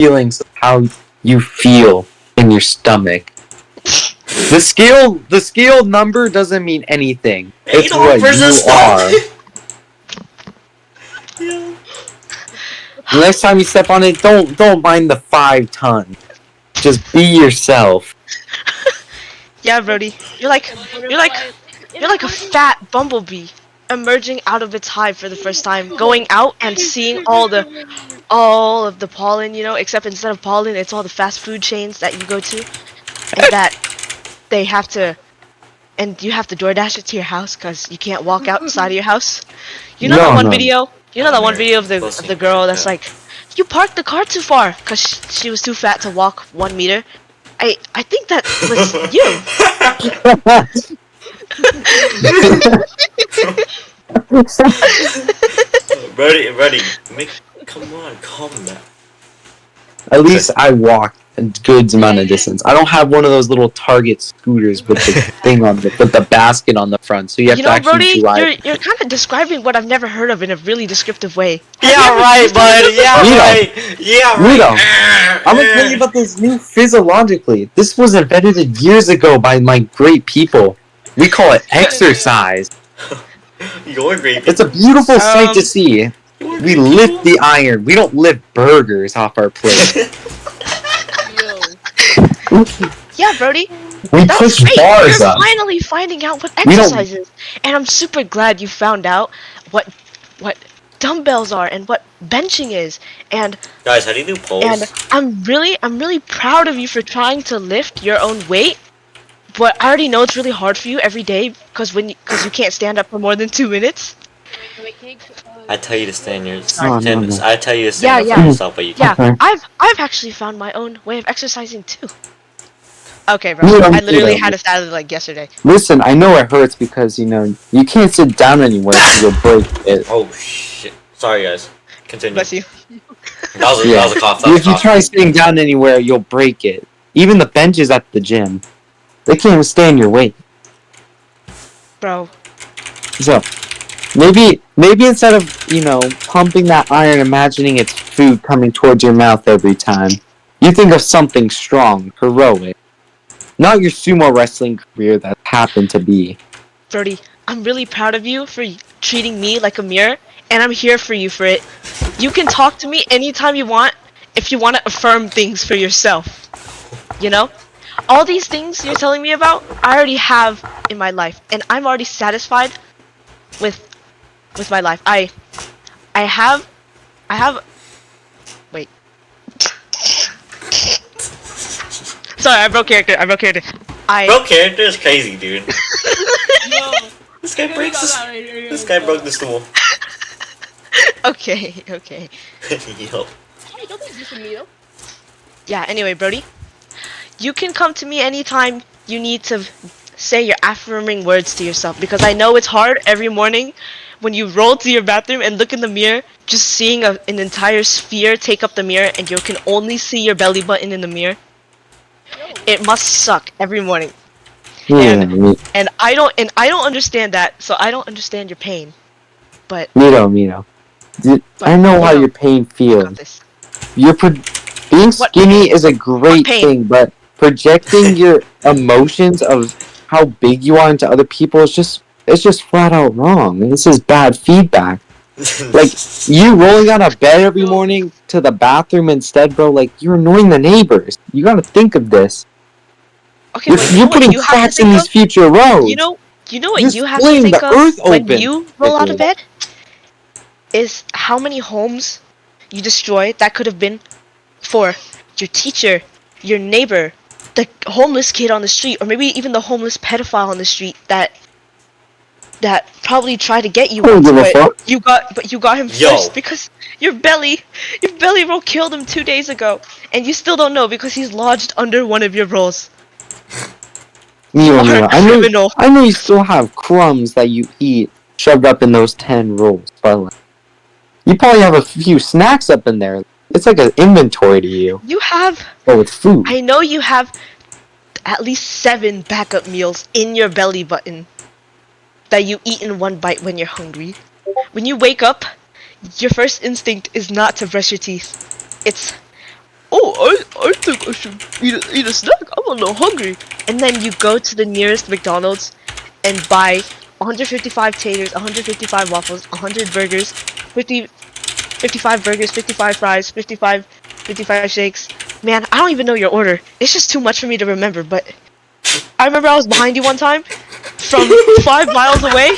feelings of how you feel in your stomach. The scale number doesn't mean anything. It's what you are. Yeah. The next time you step on it, don't mind the 5 tons. Just be yourself. Yeah, Brody. You're like a fat bumblebee emerging out of its hive for the first time, going out and seeing all of the pollen, you know, except instead of pollen, it's all the fast food chains that you go to, and that they have to, and you have to DoorDash it to your house because you can't walk outside of your house. You know that No, one no. video? You know that one video of the Pussy girl that's America. like, you parked the car too far because she was too fat to walk 1 meter. I think that was you. Ready. Come on, calm down. At least I walk a good amount of distance. I don't have one of those little Target scooters with the thing on it, with the basket on the front, so you have You to know, actually Brody, drive. you're kind of describing what I've never heard of in a really descriptive way. Have you Yeah, ever right, used one of bud. those Yeah, Nito. right. Yeah, right. Nito, I'm gonna tell you about this new physiologically. This was invented years ago by my great people. We call it exercise. You're great. It's a beautiful sight to see. We lift the iron. We don't lift burgers off our plate. Yeah, Brody. We That's push great. bars You're up. finally finding out what We don't- exercise is, and I'm super glad you found out what dumbbells are and what benching is, and Guys, how do you do polls? and I'm really proud of you for trying to lift your own weight. But I already know it's really hard for you every day because you can't stand up for more than 2 minutes. I tell you to stand your. Oh, no. I tell you to stand Yeah, up for yeah. yourself, but you Yeah, can't. Okay. I've actually found my own way of exercising too. Okay, bro. Yeah, I literally yeah. had a salad like yesterday. Listen, I know it hurts because, you can't sit down anywhere because you'll break it. Oh shit! Sorry, guys. Continue. Bless you. That was Yeah. a cough. That was If a you cough. try sitting down anywhere, you'll break it. Even the benches at the gym, they can't even stand your weight. Bro. So, maybe instead of, pumping that iron, imagining it's food coming towards your mouth every time, you think of something strong, heroic. Not your sumo wrestling career that happened to be. Brody, I'm really proud of you for treating me like a mirror, and I'm here for you for it. You can talk to me anytime you want if you want to affirm things for yourself. You know? All these things you're telling me about, I already have in my life, and I'm already satisfied with my life. I have wait. Sorry, I broke character. Bro, character is crazy, dude. Yo, This guy breaks this. this This guy broke the stool. Okay. Yo. Hey, don't think this with me though. Yeah, anyway, Brody. You can come to me anytime you need to say your affirming words to yourself, because I know it's hard every morning when you roll to your bathroom and look in the mirror, just seeing an entire sphere take up the mirror and you can only see your belly button in the mirror. It must suck every morning. And I don't understand that, so I don't understand your pain. But Mito. I know how your pain I got feels. this. Being skinny is a great pain? thing, but projecting your emotions of how big you are into other people is just flat out wrong. This is bad feedback. Like, you rolling out of bed every morning to the bathroom instead, bro, like, you're annoying the neighbors. You gotta think of this. Okay, but you know You're what putting you have to cracks in think these of? future roads. You know what You're you have to splitting think the of earth when open. you roll out of Ridiculous. bed is how many homes you destroy that could have been for your teacher, your neighbor, the homeless kid on the street, or maybe even the homeless pedophile on the street that probably tried to get you I don't once, give a but fuck. you got him Yo. first because your belly roll killed him 2 days ago, and you still don't know because he's lodged under one of your rolls. Mito, are a criminal. I know you still have crumbs that you eat shoved up in those 10 rolls, but like, you probably have a few snacks up in there. It's like an inventory to you. You have. But with food. I know you have at least 7 backup meals in your belly button that you eat in one bite when you're hungry. When you wake up, your first instinct is not to brush your teeth. It's, ooh, I think I should eat a snack. I'm a little hungry. And then you go to the nearest McDonald's and buy 155 taters, 155 waffles, 100 burgers, 55 burgers, 55 fries, 55 shakes. Man, I don't even know your order. It's just too much for me to remember, but I remember I was behind you one time from 5 miles away.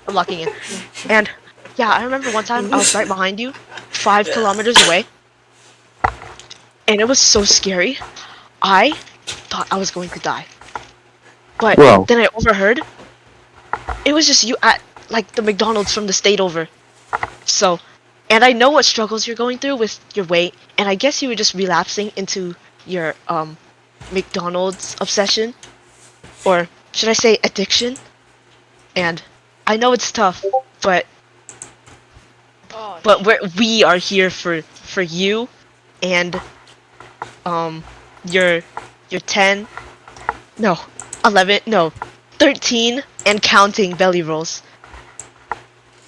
I'm locking in. And yeah, I remember one time I was right behind you, 5 kilometers away. And it was so scary. I thought I was going to die. But Whoa. then I overheard it was just you at like the McDonald's from the state over. So, and I know what struggles you're going through with your weight, and I guess you were just relapsing into your McDonald's obsession, or should I say addiction? And I know it's tough, but Oh, we are here for you and your 10, no, 11, no, 13 and counting belly rolls.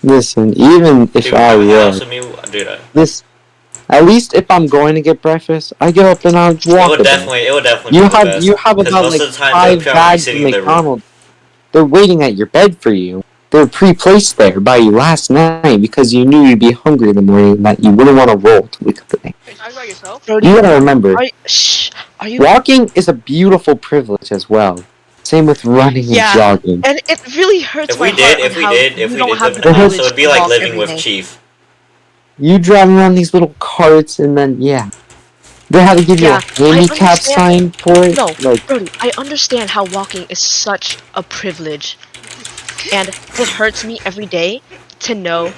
Listen, even if Dude, I come in the house were with me, I'll do that. this, at least if I'm going to get breakfast, I get up and I walk. It would definitely You be the have best. you have 'Cause about most like of the time, 5 they'll probably be bags of sitting in their room. McDonald's. They're waiting at your bed for you. They're pre-placed there by you last night because you knew you'd be hungry in the morning and that you wouldn't want to roll to wake up the next. Are you talking about yourself? Brody, You gotta remember, are you? walking is a beautiful privilege as well. Same with running Yeah. and jogging. And it really hurts If my we heart did, on how you don't have live the in the house, privilege it would be to like walk living every with day. Chief. You drive around these little carts and then, yeah. They had to give Yeah, you a handicap understand. sign for it. No, Like, Brody, I understand how walking is such a privilege. And it hurts me every day to know,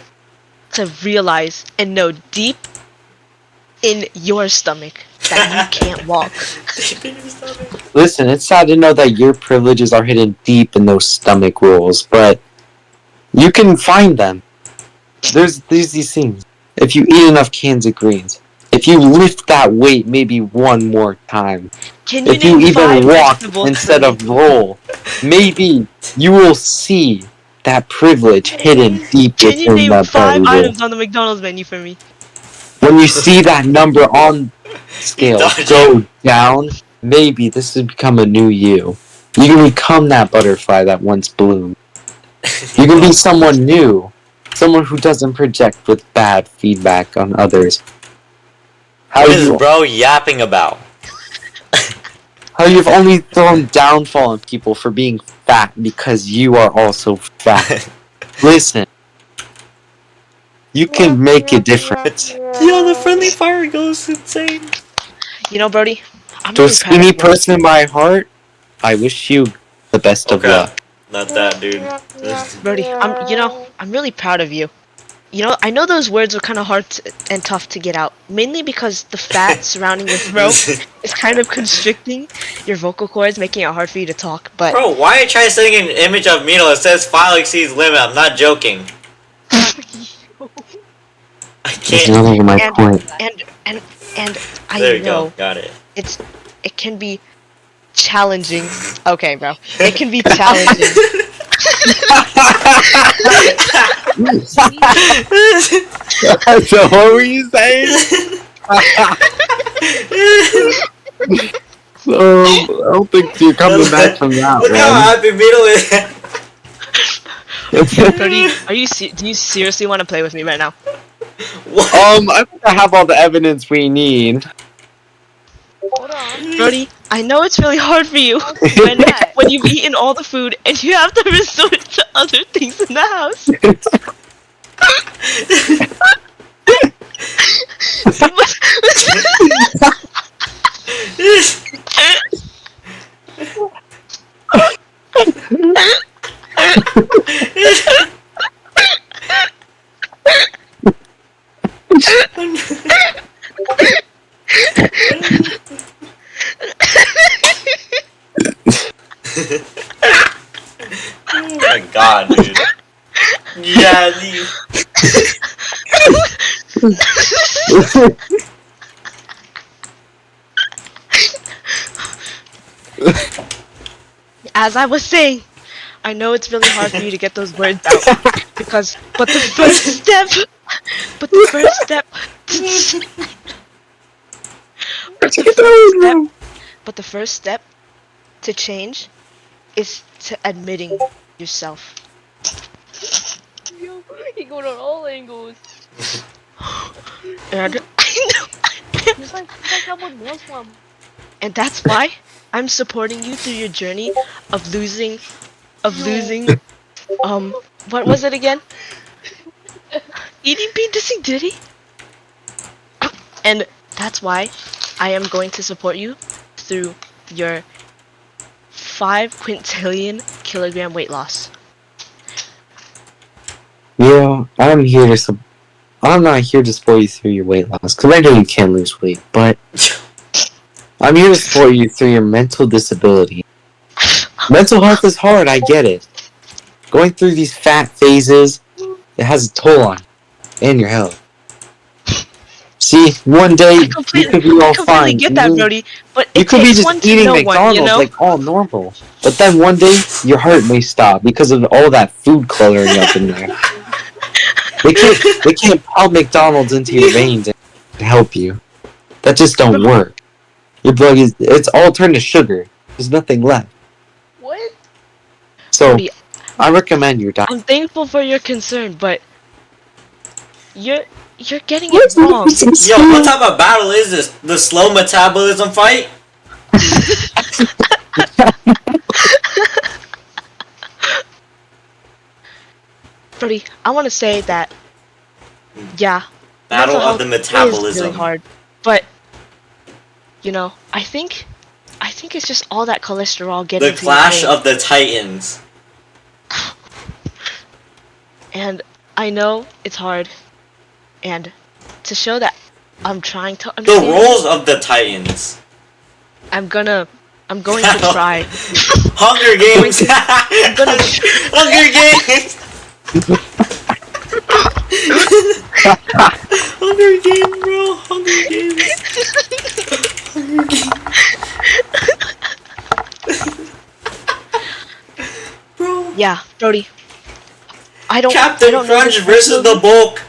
to realize and know deep in your stomach that you can't walk. listen, it's sad to know that your privileges are hidden deep in those stomach rolls, but you can find them. There's these things. If you eat enough cans of greens, if you lift that weight maybe one more time, Can you if you name 5 even walk vegetables instead for of roll, maybe you will see that privilege hidden deep Can you within name that 5 belly roll. items on the McDonald's menu for me? When you see that number on scale Dodge go down, maybe this has become a new you. You can become that butterfly that once bloomed. You can be someone new. Someone who doesn't project with bad feedback on others. How What is you bro yapping about? how you've only thrown downfall on people for being fat because you are also fat. Listen. You can make a difference. Yo, the friendly fire goes insane. You know, Brody, I'm To a really proud of skinny you. person in my heart, I wish you the best of Okay. luck. Not that, dude. Brody, I'm really proud of you. You know, I know those words are kind of hard and tough to get out, mainly because the fat surrounding your throat is kind of constricting your vocal cords, making it hard for you to talk. But Bro, why are you trying to send an image of Mino that says file exceeds limit? I'm not joking. I That's can't. not my and, point. and I There you know go. Got it. it can be challenging. Okay, bro, it can be challenging. So what were you saying? So I don't think you're coming back from that Look how one. happy Mino is. Brody, do you seriously want to play with me right now? What? I think I have all the evidence we need. Hold on. Brody, I know it's really hard for you when you've eaten all the food and you have to resort to other things in the house. Oh my god, dude. Yeah, leave. As I was saying, I know it's really hard for you to get those words out because, but the first step, but the first step, but the first step, but the first step to change is to admitting yourself. Yo, he going on all angles. And I know, He's like someone Muslim. and that's why I'm supporting you through your journey of losing, what was it again? EDP Dizzy. And that's why I am going to support you through your 5 quintillion kilogram weight loss. Yeah, I'm here to. I'm not here to support you through your weight loss because I know you can lose weight, but I'm here to support you through your mental disability. Mental health is hard. I get it. Going through these fat phases, it has a toll on you and your health. See, one day I you could be all completely fine. get that, Brody. But You it could be takes just one to eating know McDonald's one, you know? like all normal, but then one day your heart may stop because of all that food coloring up in there. They can't pump McDonald's into your veins and help you. That just don't work. Your blood it's all turned to sugar. There's nothing left. What? So Brody, I recommend your diet. I'm thankful for your concern, but you're getting it wrong. Yo, what type of battle is this? The slow metabolism fight? Brody, I want to say that, yeah, Battle mental of the health is metabolism. really hard, but you know, I think it's just all that cholesterol getting The to your Clash brain. of the Titans. And I know it's hard, and to show that I'm trying to The understand, roles of the Titans. I'm going to try. Hunger Games. gonna- Hunger Games. Hunger Games, bro. Hunger Games. Bro. Yeah, Brody. I don't Captain know Crunch your versus the struggles. Bulk.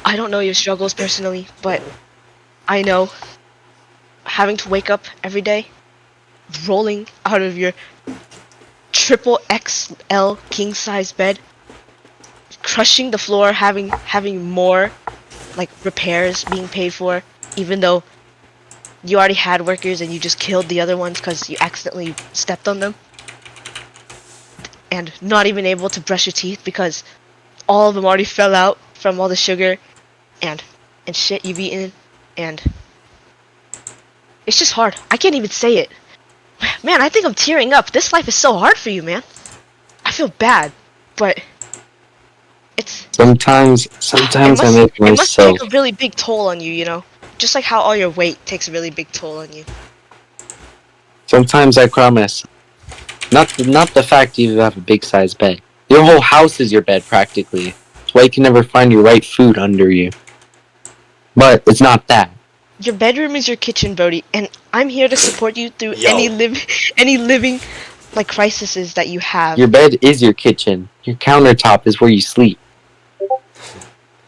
I don't know your struggles personally, but I know having to wake up every day, rolling out of your triple XL king size bed, crushing the floor, having more like repairs being paid for, even though you already had workers and you just killed the other ones because you accidentally stepped on them, and not even able to brush your teeth because all of them already fell out from all the sugar and shit you've eaten, and it's just hard. I can't even say it. Man, I think I'm tearing up. This life is so hard for you, man. I feel bad, but it's Sometimes I make it must myself. take a really big toll on you, you know? Just like how all your weight takes a really big toll on you. Sometimes I cry myself. Not the fact you have a big size bed. Your whole house is your bed practically. That's why you can never find your right food under you. But it's not that. Your bedroom is your kitchen, Brody, and I'm here to support you through Yo. any living like crises that you have. Your bed is your kitchen. Your countertop is where you sleep.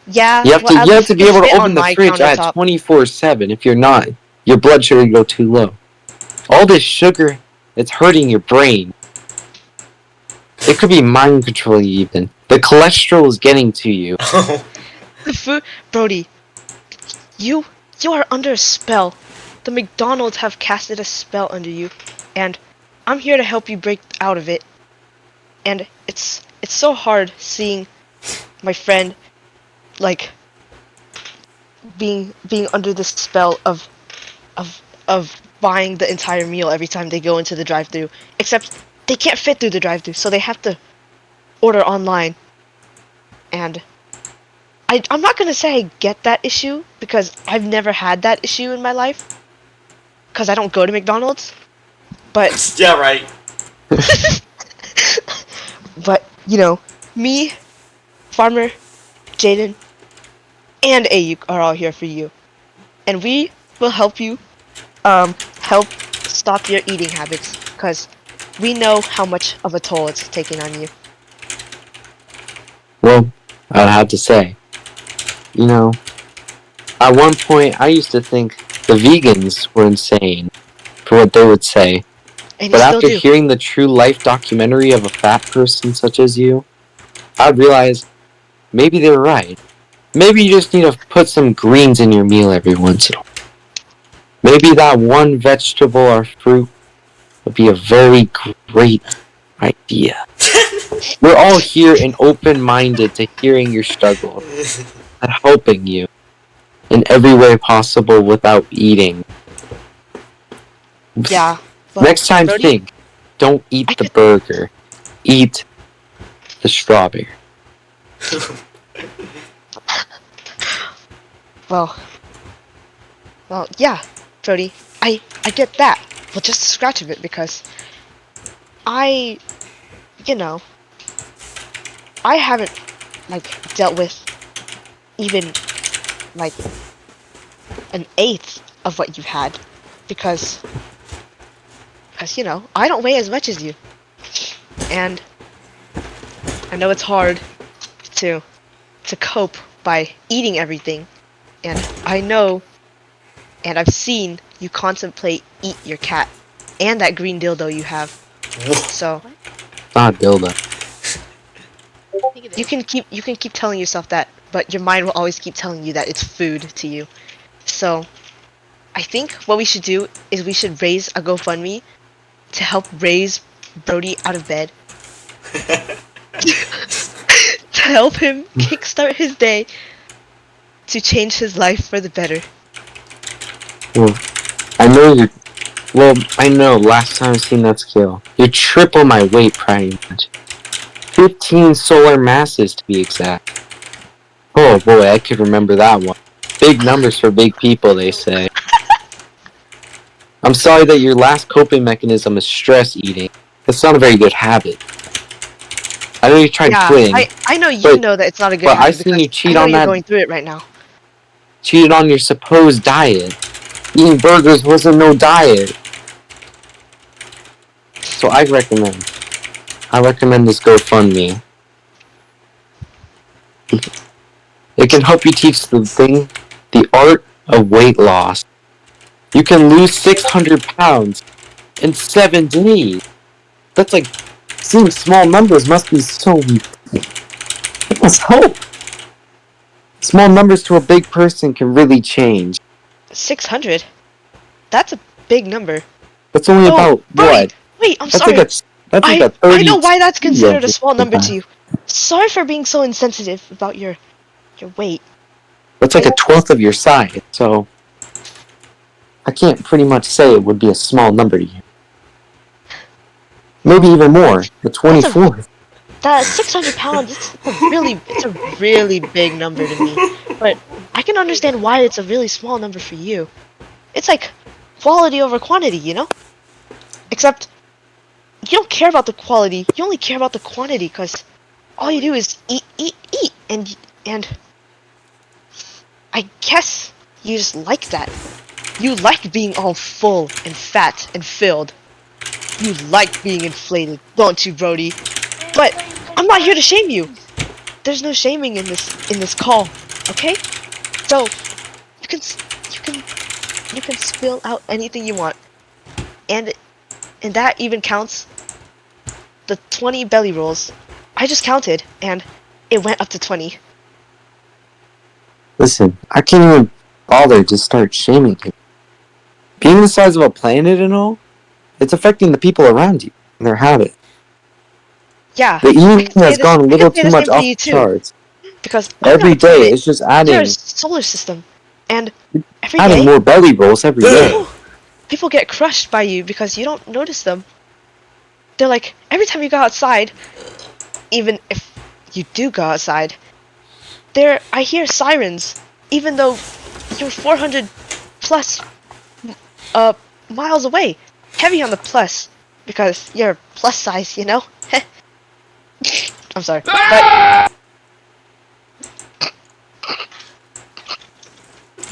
Yeah, You have well, at to least be you able to fit on open the my fridge at countertop. 24/7. If you're not, your blood sugar go too low. All this sugar, it's hurting your brain. It could be mind controlling even. The cholesterol is getting to you. The food, Brody, you are under a spell. The McDonald's have casted a spell under you, and I'm here to help you break out of it. And it's so hard seeing my friend like being under this spell of buying the entire meal every time they go into the drive-thru. Except they can't fit through the drive-thru, so they have to order online. And I'm not gonna say I get that issue because I've never had that issue in my life because I don't go to McDonald's. But Yeah, right. but you know, me, Farmer, Jaden, and Ayuk are all here for you, and we will help you help stop your eating habits. because we know how much of a toll it's taking on you. Well, I'd have to say, you know, at one point I used to think the vegans were insane for what they would say. And you But still after do. hearing the true life documentary of a fat person such as you, I'd realize maybe they were right. Maybe you just need to put some greens in your meal every once in a while. Maybe that one vegetable or fruit would be a very great idea. We're all here and open-minded to hearing your struggle and helping you in every way possible without eating. Yeah. Well, Next time, Brody, think. Don't eat I the could- burger. Eat the strawberry. Well, yeah, Brody, I get that. Well, just a scratch of it because I, you know, I haven't like dealt with even like an eighth of what you've had because you know I don't weigh as much as you, and I know it's hard to cope by eating everything, and I know and I've seen you contemplate eat your cat and that green dildo you have. So Not dildo. I think it you is. can keep telling yourself that, but your mind will always keep telling you that it's food to you. So I think what we should do is we should raise a GoFundMe to help raise Brody out of bed. To help him kickstart his day to change his life for the better. Well, I know last time I seen that scale. You're triple my weight pretty much. 15 solar masses to be exact. Oh boy, I could remember that one. Big numbers for big people, they say. I'm sorry that your last coping mechanism is stress eating. That's not a very good habit. I know you tried Yeah, quitting, I know you but- know that it's not a good but I habit seen because you cheat I know on you're that- going through it right now. cheated on your supposed diet. Eating burgers wasn't no diet. So I recommend this GoFundMe. It can help you teach the art of weight loss. You can lose 600 pounds in 7 days. That's like, seeing small numbers must be so... It must help. Small numbers to a big person can really change. 600? That's a big number. That's only Oh, about, Brody, what? wait, I'm That's sorry. like a 30... I know why that's considered a small number that. to you. Sorry for being so insensitive about your weight. That's like a 12th of your size, so... I can't pretty much say it would be a small number to you. Maybe even more. The 24th. That 600 pounds, it's a really big number to me. But I can understand why it's a really small number for you. It's like quality over quantity, you know? Except you don't care about the quality, you only care about the quantity because all you do is eat, and I guess you just like that. You like being all full and fat and filled. You like being inflated, don't you, Brody? But I'm not here to shame you. There's no shaming in this call, okay? So you can spill out anything you want, and that even counts the 20 belly rolls. I just counted, and it went up to 20. Listen, I can't even bother to start shaming you. Being the size of a planet and all, it's affecting the people around you and their habit. Yeah, The I eating can say has this- gone a I can little say too the much same for off you the too, charts. because I'm Every not a day, planet. it's just You're adding a solar system, and every adding day more belly rolls every day. people get crushed by you because you don't notice them. They're like, every time you go outside, even if you do go outside, I hear sirens, even though you're 400 plus miles away. Heavy on the plus, because you're plus size, you know? I'm sorry.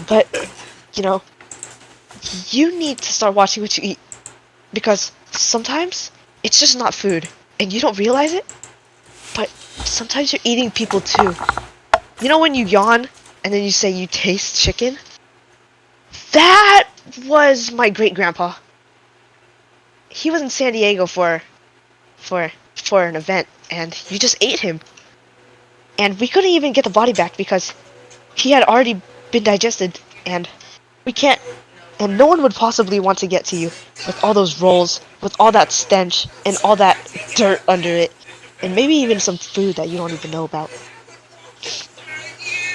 But, you know, you need to start watching what you eat. Because sometimes it's just not food, and you don't realize it, but sometimes you're eating people too. You know when you yawn, and then you say you taste chicken? That was my great-grandpa. He was in San Diego for an event, and you just ate him. And we couldn't even get the body back because he had already been digested, and we can't, and no one would possibly want to get to you with all those rolls, with all that stench, and all that dirt under it, and maybe even some food that you don't even know about.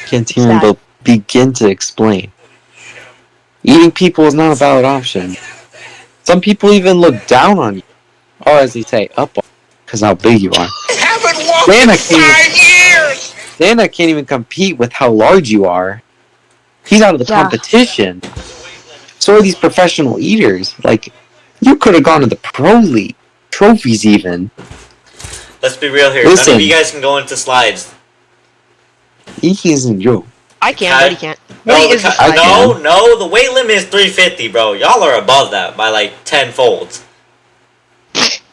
Can't It's even sad. begin to explain. Eating people is not a valid option. Some people even look down on you, or as they say, up on you, because how big you are. Haven't walked in 5 years! Santa can't even compete with how large you are. He's out of the Yeah. competition. So are these professional eaters. Like, you could have gone to the pro league, trophies even. Let's be real here. None Listen. of you guys can go into slides. He isn't you. I can't, I- Brody can't. No, Brody is the I slide. no, the weight limit is 350, bro. Y'all are above that by like 10 folds.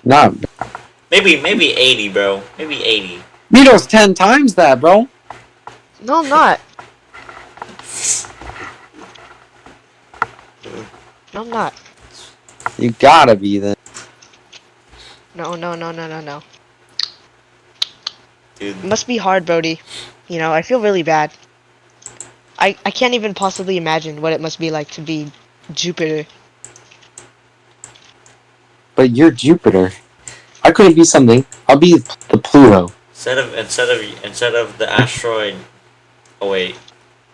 Not Maybe 80, bro. Maybe 80. Mito's 10 times that, bro. No, I'm not. No, I'm not. You gotta be then. No. Dude, It must be hard, Brody. You know, I feel really bad. I can't even possibly imagine what it must be like to be Jupiter. But you're Jupiter. I couldn't be something. I'll be the Pluto. instead of the asteroid. Oh wait.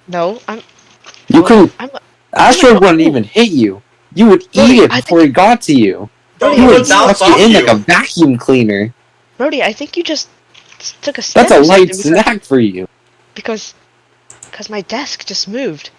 No, You couldn't. I'm Asteroid wouldn't even hit you. You would Brody, eat it I before it got to you. Bro, You it would would bounce suck it off in you. like a vacuum cleaner. Brody, I think you just took a step That's a or light something snack for you. because my desk just moved.